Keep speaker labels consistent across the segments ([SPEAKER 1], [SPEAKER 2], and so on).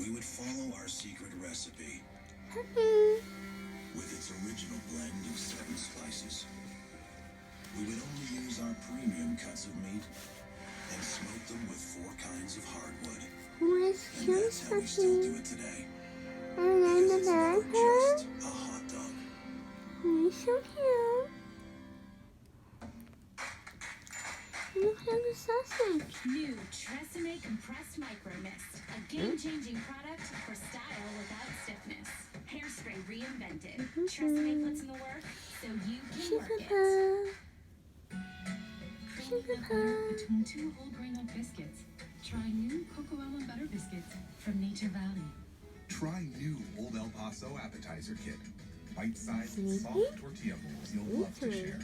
[SPEAKER 1] we would follow our secret recipe with its original blend of 7 spices. We would only use our premium cuts of meat and smoke them with 4 kinds of hardwood. And that's how we still do it today. Because it's never just a hot dog.
[SPEAKER 2] He's so cute. Look at the sausage.
[SPEAKER 3] New Tresemme Compressed Micro Mist. A game-changing product for style without stiffness. Hairspray reinvented. Tresemme puts in the work so you can work it.
[SPEAKER 4] Between 2 whole grain oat biscuits. Try new Cocoa Almond Butter Biscuits from Nature Valley.
[SPEAKER 5] Try new Old El Paso Appetizer Kit. Bite-sized, soft tortilla bowls you'll love to share.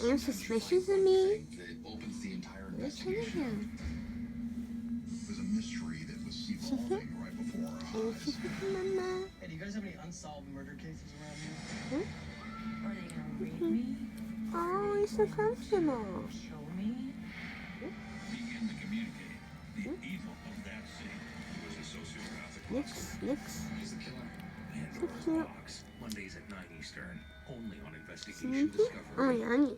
[SPEAKER 2] I'm suspicious of me.
[SPEAKER 5] That opens the entire
[SPEAKER 2] Look at
[SPEAKER 5] investigation.
[SPEAKER 2] him.
[SPEAKER 5] There's a mystery that was evolving right before our eyes.
[SPEAKER 2] Mama.
[SPEAKER 6] Hey, do you guys have any unsolved murder cases around here?
[SPEAKER 4] Are they gonna rape me?
[SPEAKER 2] Oh, he's so comfortable.
[SPEAKER 4] Kill me?
[SPEAKER 1] Begin to communicate. The evil of that city was a sociopathic
[SPEAKER 2] Looks.
[SPEAKER 1] He's the killer.
[SPEAKER 2] So cute.
[SPEAKER 1] Mondays at 9 Eastern. Only on Investigation
[SPEAKER 2] Sneaky.
[SPEAKER 1] Discovery.
[SPEAKER 2] Oh, yummy.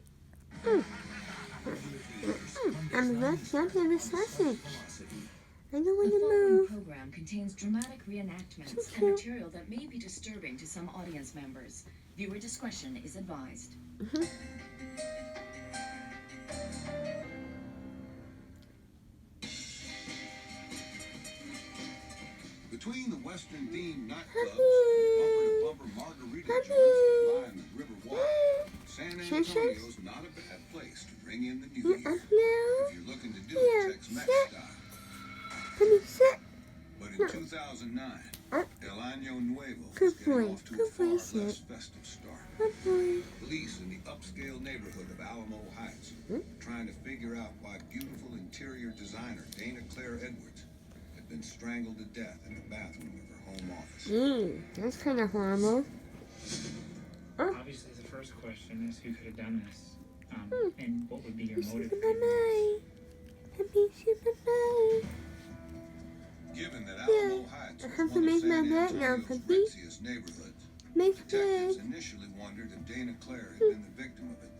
[SPEAKER 2] I'm very happy with the sausage. I don't want
[SPEAKER 7] The
[SPEAKER 2] to
[SPEAKER 7] following
[SPEAKER 2] move.
[SPEAKER 7] program contains dramatic reenactments
[SPEAKER 2] So
[SPEAKER 7] and
[SPEAKER 2] cute.
[SPEAKER 7] material that may be disturbing to some audience members. Viewer discretion is advised.
[SPEAKER 8] Between the Western-themed nightclubs,
[SPEAKER 2] Puppy.
[SPEAKER 8] bumper-to-bumper margarita
[SPEAKER 2] Puppy.
[SPEAKER 8] joints that lie in the River Walk, San
[SPEAKER 2] Shush,
[SPEAKER 8] Antonio's not a bad place to ring in the new
[SPEAKER 2] You're
[SPEAKER 8] year
[SPEAKER 2] up now.
[SPEAKER 8] if you're looking to do
[SPEAKER 2] Here,
[SPEAKER 8] it Tex-Mex
[SPEAKER 2] sit.
[SPEAKER 8] style.
[SPEAKER 2] Honey, sit.
[SPEAKER 8] But in
[SPEAKER 2] No.
[SPEAKER 8] 2009,
[SPEAKER 2] Oh.
[SPEAKER 8] El Año Nuevo was
[SPEAKER 2] Good
[SPEAKER 8] getting
[SPEAKER 2] boy.
[SPEAKER 8] off to a
[SPEAKER 2] Good
[SPEAKER 8] far
[SPEAKER 2] boy,
[SPEAKER 8] less
[SPEAKER 2] sit.
[SPEAKER 8] festive start.
[SPEAKER 2] Good boy.
[SPEAKER 8] Police in the upscale neighborhood of Alamo Heights were trying to figure out why beautiful interior designer Dana Claire Edwards had been strangled to death in the bathroom of her home office.
[SPEAKER 2] That's kind of horrible.
[SPEAKER 9] Obviously, the first question is who could have done this, and what would be your motive?
[SPEAKER 2] Bye-bye. Happy bye-bye.
[SPEAKER 8] Given that
[SPEAKER 2] Yeah,
[SPEAKER 8] Alamo Heights
[SPEAKER 2] I
[SPEAKER 8] was
[SPEAKER 2] have to
[SPEAKER 8] one
[SPEAKER 2] make
[SPEAKER 8] of San
[SPEAKER 2] my bed now,
[SPEAKER 8] Antonio's
[SPEAKER 2] Puppy.
[SPEAKER 8] ritziest neighborhoods,
[SPEAKER 2] Make
[SPEAKER 8] detectives
[SPEAKER 2] bed.
[SPEAKER 8] initially wondered if Dana Claire had been the victim of a